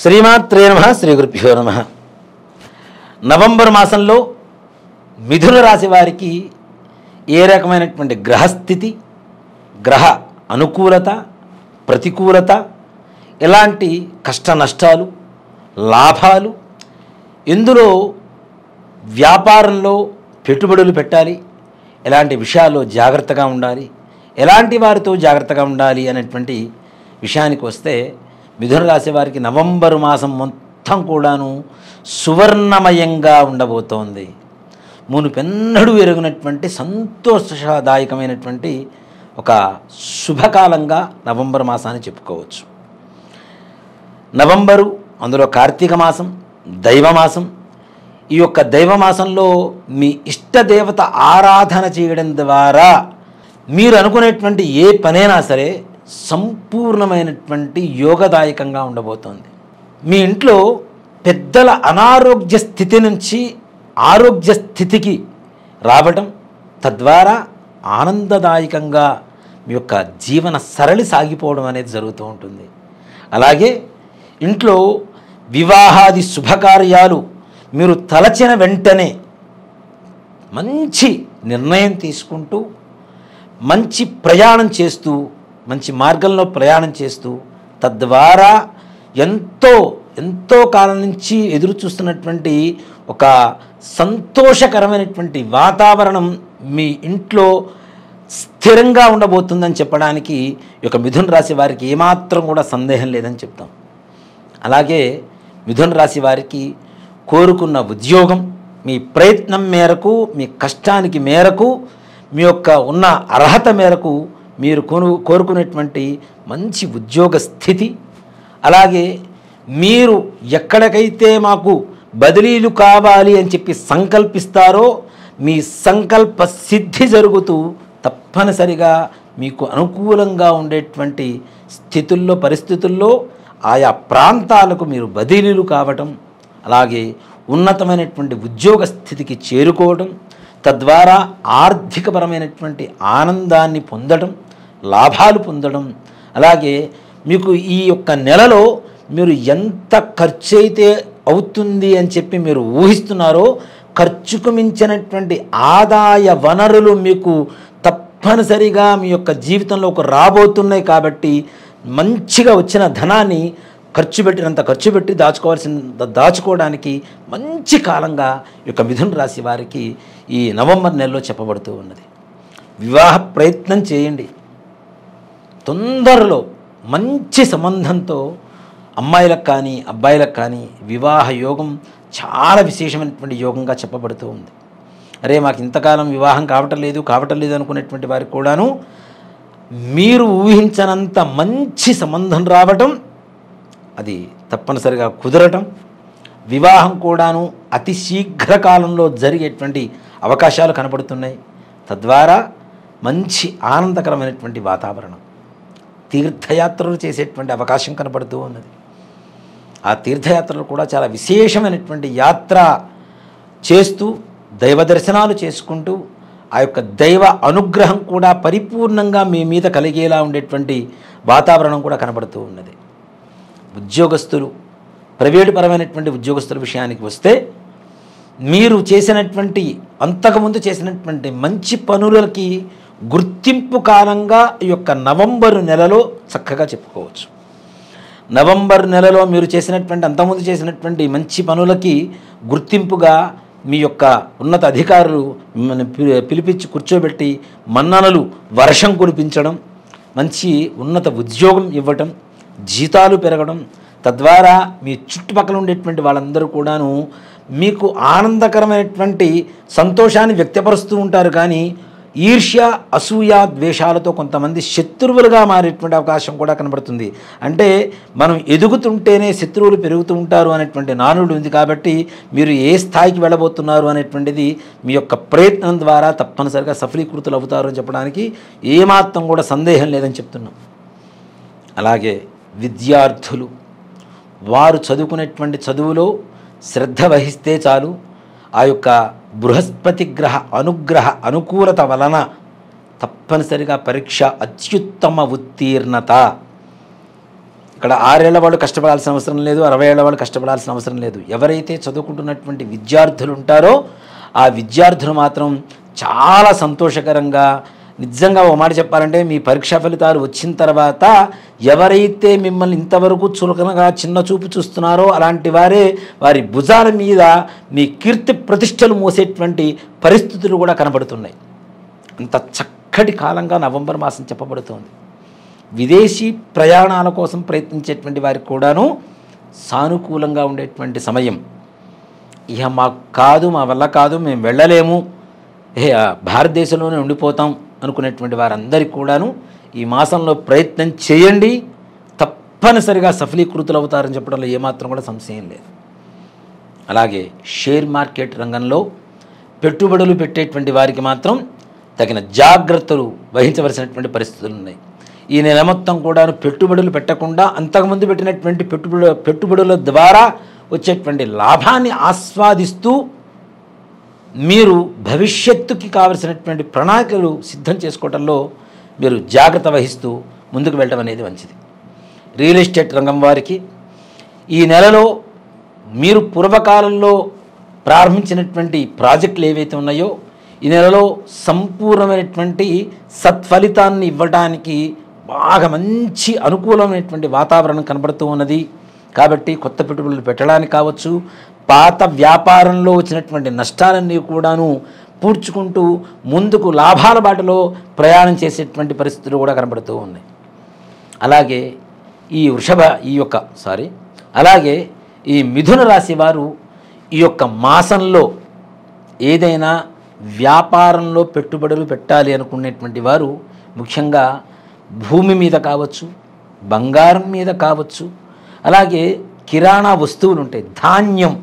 శ్రీమాత్రే నమః శ్రీ గురుభ్యో నమః. నవంబర్ మాసంలో మిథున రాశి వారికి ఏ రకమైనటువంటి గ్రహస్థితి, గ్రహ అనుకూలత, ప్రతికూలత, ఎలాంటి కష్ట నష్టాలు, లాభాలు, ఎందులో వ్యాపారంలో పెట్టుబడులు పెట్టాలి, ఎలాంటి విషయాల్లో జాగ్రత్తగా ఉండాలి, ఎలాంటి వారితో జాగ్రత్తగా ఉండాలి అనేటువంటి విషయానికి వస్తే, మిథున రాశి వారికి నవంబరు మాసం మొత్తం కూడాను సువర్ణమయంగా ఉండబోతోంది. మునుపెన్నడూ ఎరుగినటువంటి సంతోషదాయకమైనటువంటి ఒక శుభకాలంగా నవంబర్ మాసాన్ని చెప్పుకోవచ్చు. నవంబరు, అందులో కార్తీక మాసం, దైవమాసం. ఈ యొక్క దైవమాసంలో మీ ఇష్టదేవత ఆరాధన చేయడం ద్వారా మీరు అనుకునేటువంటి ఏ పనైనా సరే సంపూర్ణమైనటువంటి యోగదాయకంగా ఉండబోతోంది. మీ ఇంట్లో పెద్దల అనారోగ్య స్థితి నుంచి ఆరోగ్య స్థితికి రావటం, తద్వారా ఆనందదాయకంగా మీ యొక్క జీవన సరళి సాగిపోవడం అనేది జరుగుతూ ఉంటుంది. అలాగే ఇంట్లో వివాహాది శుభకార్యాలు మీరు తలచిన వెంటనే మంచి నిర్ణయం తీసుకుంటూ, మంచి ప్రయాణం చేస్తూ, మంచి మార్గంలో ప్రయాణం చేస్తూ, తద్వారా ఎంతో కాలం నుంచి ఎదురు చూస్తున్నటువంటి ఒక సంతోషకరమైనటువంటి వాతావరణం మీ ఇంట్లో స్థిరంగా ఉండబోతుందని చెప్పడానికి ఈ యొక్క మిథున రాశి వారికి ఏమాత్రం కూడా సందేహం లేదని చెప్తాం. అలాగే మిథున రాశి వారికి కోరుకున్న ఉద్యోగం, మీ ప్రయత్నం మేరకు, మీ కష్టానికి మేరకు, మీ యొక్క ఉన్న అర్హత మేరకు మీరు కోరుకునేటువంటి మంచి ఉద్యోగ స్థితి, అలాగే మీరు ఎక్కడికైతే మాకు బదిలీలు కావాలి అని చెప్పి సంకల్పిస్తారో మీ సంకల్ప సిద్ధి జరుగుతూ తప్పనిసరిగా మీకు అనుకూలంగా ఉండేటువంటి స్థితుల్లో, పరిస్థితుల్లో ఆయా ప్రాంతాలకు మీరు బదిలీలు కావటం, అలాగే ఉన్నతమైనటువంటి ఉద్యోగ స్థితికి చేరుకోవడం, తద్వారా ఆర్థికపరమైనటువంటి ఆనందాన్ని పొందడం, లాభాలు పొందడం, అలాగే మీకు ఈ యొక్క నెలలో మీరు ఎంత ఖర్చు అయితే అవుతుంది అని చెప్పి మీరు ఊహిస్తున్నారో ఖర్చుకు మించినటువంటి ఆదాయ వనరులు మీకు తప్పనిసరిగా మీ యొక్క జీవితంలోకి రాబోతున్నాయి. కాబట్టి మంచిగా వచ్చిన ధనాన్ని ఖర్చు పెట్టి దాచుకోవడానికి మంచి కాలంగా ఈ యొక్క మిథున రాశి వారికి ఈ నవంబర్ నెలలో చెప్పబడుతూ ఉన్నది. వివాహ ప్రయత్నం చేయండి. తొందరలో మంచి సంబంధంతో అమ్మాయిలకు కానీ అబ్బాయిలకు కానీ వివాహ యోగం చాలా విశేషమైనటువంటి యోగంగా చెప్పబడుతూ ఉంది. అరే మాకు ఇంతకాలం వివాహం కావటం లేదు అనుకునేటువంటి వారికి కూడాను మీరు ఊహించనంత మంచి సంబంధం రావటం, అది తప్పనిసరిగా కుదరటం, వివాహం కూడాను అతి శీఘ్ర కాలంలో జరిగేటువంటి అవకాశాలు కనబడుతున్నాయి. తద్వారా మంచి ఆనందకరమైనటువంటి వాతావరణం, తీర్థయాత్రలు చేసేటువంటి అవకాశం కనబడుతూ ఉన్నది. ఆ తీర్థయాత్రలు కూడా చాలా విశేషమైనటువంటి యాత్ర చేస్తూ దైవ దర్శనాలు చేసుకుంటూ ఆ యొక్క దైవ అనుగ్రహం కూడా పరిపూర్ణంగా మీ మీద కలిగేలా ఉండేటువంటి వాతావరణం కూడా కనబడుతూ ఉన్నది. ఉద్యోగస్తులు, ప్రైవేటు పరమైనటువంటి ఉద్యోగస్తుల విషయానికి వస్తే, మీరు చేసినటువంటి అంతకుముందు చేసినటువంటి మంచి పనులకి గుర్తింపు కాలంగా ఈ యొక్క నవంబరు నెలలో చక్కగా చెప్పుకోవచ్చు. నవంబర్ నెలలో మీరు అంతకుముందు చేసినటువంటి మంచి పనులకి గుర్తింపుగా మీ యొక్క ఉన్నత అధికారులు మిమ్మల్ని పిలిపించి కూర్చోబెట్టి మన్ననలు వర్షం కురిపించడం, మంచి ఉన్నత ఉద్యోగం ఇవ్వటం, జీతాలు పెరగడం, తద్వారా మీ చుట్టుపక్కల ఉండేటువంటి వాళ్ళందరూ కూడాను మీకు ఆనందకరమైనటువంటి సంతోషాన్ని వ్యక్తపరుస్తూ ఉంటారు. కానీ ఈర్ష్య, అసూయ, ద్వేషాలతో కొంతమంది శత్రువులుగా మారేటువంటి అవకాశం కూడా కనబడుతుంది. అంటే మనం ఎదుగుతుంటేనే శత్రువులు పెరుగుతూ ఉంటారు అనేటువంటి నానుడు ఉంది. కాబట్టి మీరు ఏ స్థాయికి వెళ్ళబోతున్నారు అనేటువంటిది మీ యొక్క ప్రయత్నం ద్వారా తప్పనిసరిగా సఫలీకృతులు అవుతారు అని చెప్పడానికి ఏమాత్రం కూడా సందేహం లేదని చెప్తున్నాం. అలాగే విద్యార్థులు, వారు చదువుకునేటువంటి చదువులో శ్రద్ధ వహిస్తే చాలు, ఆ యొక్క బృహస్పతి గ్రహ అనుకూలత వలన తప్పనిసరిగా పరీక్ష అత్యుత్తమ ఉత్తీర్ణత, ఇక్కడ 6 ఏళ్ల వాళ్ళు కష్టపడాల్సిన అవసరం లేదు, 60 ఏళ్ల వాళ్ళు కష్టపడాల్సిన అవసరం లేదు. ఎవరైతే చదువుకుంటున్నటువంటి విద్యార్థులు ఉంటారో ఆ విద్యార్థులు మాత్రం చాలా సంతోషకరంగా, నిజంగా ఒక మాట చెప్పాలంటే మీ పరీక్షా ఫలితాలు వచ్చిన తర్వాత ఎవరైతే మిమ్మల్ని ఇంతవరకు చులకనగా చిన్న చూపు చూస్తున్నారో అలాంటి వారే వారి భుజాల మీద మీ కీర్తి ప్రతిష్టలు మోసేటువంటి పరిస్థితులు కూడా కనబడుతున్నాయి. అంత చక్కటి కాలంగా నవంబర్ మాసం చెప్పబడుతోంది. విదేశీ ప్రయాణాల కోసం ప్రయత్నించేటువంటి వారికి కూడాను సానుకూలంగా ఉండేటువంటి సమయం. ఇక మాకు కాదు, మా వల్ల కాదు, మేము వెళ్ళలేము, భారతదేశంలోనే ఉండిపోతాం అనుకునేటువంటి వారందరికీ కూడాను ఈ మాసంలో ప్రయత్నం చేయండి, తప్పనిసరిగా సఫలీకృతులు అవుతారని చెప్పడంలో ఏమాత్రం కూడా సంశయం లేదు. అలాగే షేర్ మార్కెట్ రంగంలో పెట్టుబడులు పెట్టేటువంటి వారికి మాత్రం తగిన జాగ్రత్తలు వహించవలసినటువంటి పరిస్థితులు ఉన్నాయి. ఈ నెల మొత్తం కూడా పెట్టుబడులు పెట్టకుండా అంతకుముందు పెట్టినటువంటి పెట్టుబడుల ద్వారా వచ్చేటువంటి లాభాన్ని ఆస్వాదిస్తూ మీరు భవిష్యత్తుకి కావలసినటువంటి ప్రణాళికలు సిద్ధం చేసుకోవడంలో మీరు జాగ్రత్త వహిస్తూ ముందుకు వెళ్ళడం అనేది మంచిది. రియల్ ఎస్టేట్ రంగం వారికి ఈ నెలలో మీరు పూర్వకాలంలో ప్రారంభించినటువంటి ప్రాజెక్టులు ఏవైతే ఉన్నాయో ఈ నెలలో సంపూర్ణమైనటువంటి సత్ఫలితాన్ని ఇవ్వడానికి బాగా మంచి అనుకూలమైనటువంటి వాతావరణం కనబడుతూ ఉన్నది. కాబట్టి కొత్త పెట్టుబడులు పెట్టడానికి కావచ్చు, పాత వ్యాపారంలో వచ్చినటువంటి నష్టాలన్నీ కూడాను పూడ్చుకుంటూ ముందుకు లాభాల బాటలో ప్రయాణం చేసేటువంటి పరిస్థితులు కూడా కనబడుతూ ఉన్నాయి. అలాగే అలాగే ఈ మిథున రాశి వారు ఈ యొక్క మాసంలో ఏదైనా వ్యాపారంలో పెట్టుబడులు పెట్టాలి అనుకునేటువంటి వారు ముఖ్యంగా భూమి మీద కావచ్చు, బంగారం మీద కావచ్చు, అలాగే కిరాణా వస్తువులు ఉంటాయి, ధాన్యం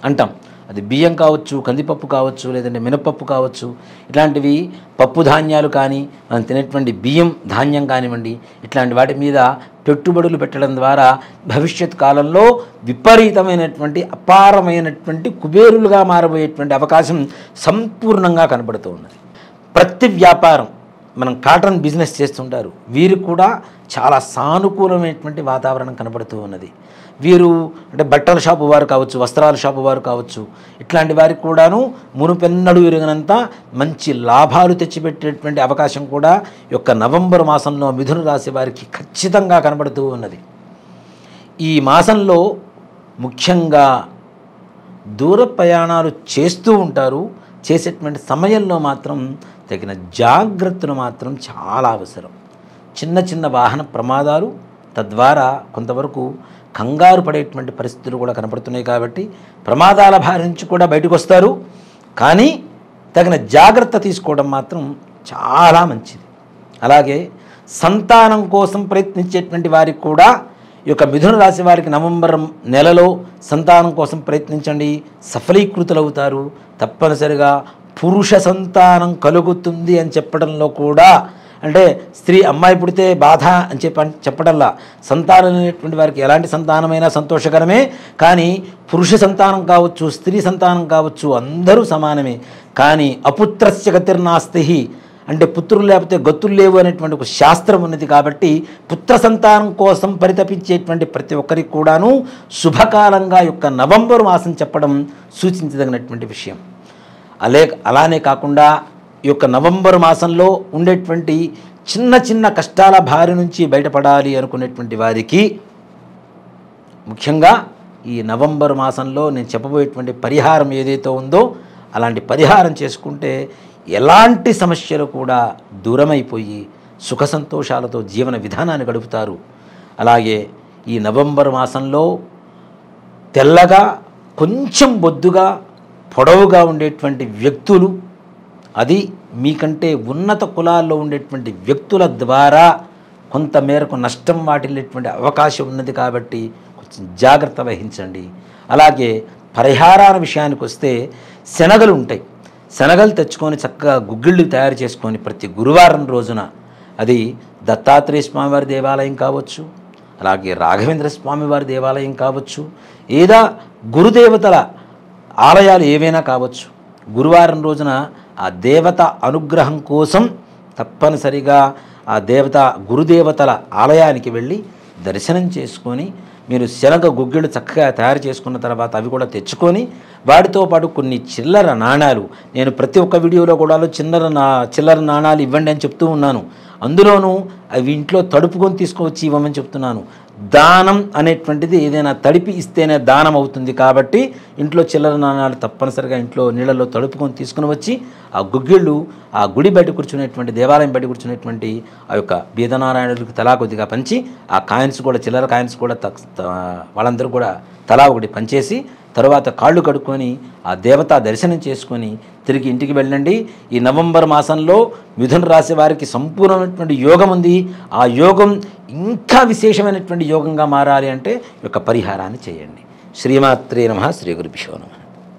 అంటాం, అది బియ్యం కావచ్చు, కందిపప్పు కావచ్చు, లేదంటే మినపప్పు కావచ్చు, ఇట్లాంటివి పప్పు ధాన్యాలు కానీ మనం తినేటువంటి బియ్యం ధాన్యం కానివ్వండి, ఇట్లాంటి వాటి మీద పెట్టుబడులు పెట్టడం ద్వారా భవిష్యత్ కాలంలో విపరీతమైనటువంటి అపారమైనటువంటి కుబేరులుగా మారబోయేటువంటి అవకాశం సంపూర్ణంగా కనబడుతూ ఉన్నది. ప్రతి వ్యాపారం, మనం కాటన్ బిజినెస్ చేస్తుంటారు, వీరు కూడా చాలా సానుకూలమైనటువంటి వాతావరణం కనబడుతూ ఉన్నది. వీరు అంటే బట్టల షాపు వారు కావచ్చు, వస్త్రాల షాపు వారు కావచ్చు, ఇట్లాంటి వారికి కూడాను మునుపెన్నడూ ఎరుగనంత మంచి లాభాలు తెచ్చిపెట్టేటువంటి అవకాశం కూడా ఈ యొక్క నవంబర్ మాసంలో మిథున రాశి వారికి ఖచ్చితంగా కనబడుతూ ఉన్నది. ఈ మాసంలో ముఖ్యంగా దూర ప్రయాణాలు చేస్తూ ఉంటారు. చేసేటువంటి సమయంలో మాత్రం తగిన జాగ్రత్తలు మాత్రం చాలా అవసరం. చిన్న చిన్న వాహన ప్రమాదాలు, తద్వారా కొంతవరకు కంగారు పడేటువంటి పరిస్థితులు కూడా కనపడుతున్నాయి. కాబట్టి ప్రమాదాల బారి నుంచి కూడా బయటకు వస్తారు, కానీ తగిన జాగ్రత్త తీసుకోవడం మాత్రం చాలా మంచిది. అలాగే సంతానం కోసం ప్రయత్నించేటువంటి వారికి కూడా ఈ యొక్క మిథున రాశి వారికి నవంబర్ నెలలో సంతానం కోసం ప్రయత్నించండి, సఫలీకృతులు అవుతారు. తప్పనిసరిగా పురుష సంతానం కలుగుతుంది అని చెప్పడంలో కూడా, అంటే స్త్రీ అమ్మాయి పుడితే బాధ అని చెప్పడంలా, సంతానం అనేటువంటి వారికి ఎలాంటి సంతానమైనా సంతోషకరమే, కానీ పురుష సంతానం కావచ్చు, స్త్రీ సంతానం కావచ్చు, అందరూ సమానమే. కానీ అపుత్రస్య గతిర్నాస్తి, అంటే పుత్రులు లేకపోతే గతులు లేవు అనేటువంటి ఒక శాస్త్రం ఉన్నది. కాబట్టి పుత్ర సంతానం కోసం పరితపించేటువంటి ప్రతి ఒక్కరికి కూడాను శుభకాలంగా యొక్క నవంబర్ మాసం చెప్పడం సూచించదగినటువంటి విషయం. అలానే కాకుండా ఈ యొక్క నవంబర్ మాసంలో ఉండేటువంటి చిన్న చిన్న కష్టాల బారి నుంచి బయటపడాలి అనుకునేటువంటి వారికి ముఖ్యంగా ఈ నవంబర్ మాసంలో నేను చెప్పబోయేటువంటి పరిహారం ఏదైతే ఉందో అలాంటి పరిహారం చేసుకుంటే ఎలాంటి సమస్యలు కూడా దూరమైపోయి సుఖ సంతోషాలతో జీవన విధానాన్ని గడుపుతారు. అలాగే ఈ నవంబర్ మాసంలో తెల్లగా కొంచెం బొద్దుగా పొడవుగా ఉండేటువంటి వ్యక్తులు, అది మీకంటే ఉన్నత కులాల్లో ఉండేటువంటి వ్యక్తుల ద్వారా కొంతమేరకు నష్టం వాటిల్లేటువంటి అవకాశం ఉన్నది. కాబట్టి కొంచెం జాగ్రత్త వహించండి. అలాగే పరిహారాల విషయానికి వస్తే శనగలు ఉంటాయి, శనగలు తెచ్చుకొని చక్కగా గుగ్గిళ్ళు తయారు చేసుకొని ప్రతి గురువారం రోజున, అది దత్తాత్రేయ స్వామివారి దేవాలయం కావచ్చు, అలాగే రాఘవేంద్ర స్వామివారి దేవాలయం కావచ్చు, లేదా గురుదేవతల ఆలయాలు ఏవైనా కావచ్చు, గురువారం రోజున ఆ దేవత అనుగ్రహం కోసం తప్పనిసరిగా ఆ గురుదేవతల ఆలయానికి వెళ్ళి దర్శనం చేసుకొని మీరు శనగ గుగ్గిళ్ళు చక్కగా తయారు చేసుకున్న తర్వాత అవి కూడా తెచ్చుకొని వాటితో పాటు కొన్ని చిల్లర నాణాలు, నేను ప్రతి ఒక్క వీడియోలో కూడా చిల్లర నాణాలు ఇవ్వండి అని చెప్తూ ఉన్నాను. అందులోనూ అవి ఇంట్లో తడుపుకొని తీసుకువచ్చి ఇవ్వమని చెప్తున్నాను. దానం అనేటువంటిది ఏదైనా తడిపి ఇస్తేనే దానం అవుతుంది. కాబట్టి ఇంట్లో చిల్లర నాణాలు తప్పనిసరిగా ఇంట్లో నీళ్ళలో తడుపుకొని తీసుకుని వచ్చి ఆ గుగ్గిళ్ళు ఆ గుడి బయట కూర్చునేటువంటి దేవాలయం బయట కూర్చునేటువంటి ఆ యొక్క బీదనారాయణుడికి తలా కొద్దిగా పంచి ఆ కాయిన్స్ కూడా చిల్లర కాయిన్స్ కూడా వాళ్ళందరూ కూడా తలా ఒకటి పంచేసి తర్వాత కాళ్ళు కడుక్కొని ఆ దేవతా దర్శనం చేసుకొని తిరిగి ఇంటికి వెళ్ళండి. ఈ నవంబర్ మాసంలో మిథున రాశి వారికి సంపూర్ణమైనటువంటి యోగం ఉంది. ఆ యోగం ఇంకా విశేషమైనటువంటి యోగంగా మారాలి అంటే ఈ యొక్క పరిహారాన్ని చేయండి. శ్రీమాత్రే నమః. శ్రీ గురుభ్యో నమః.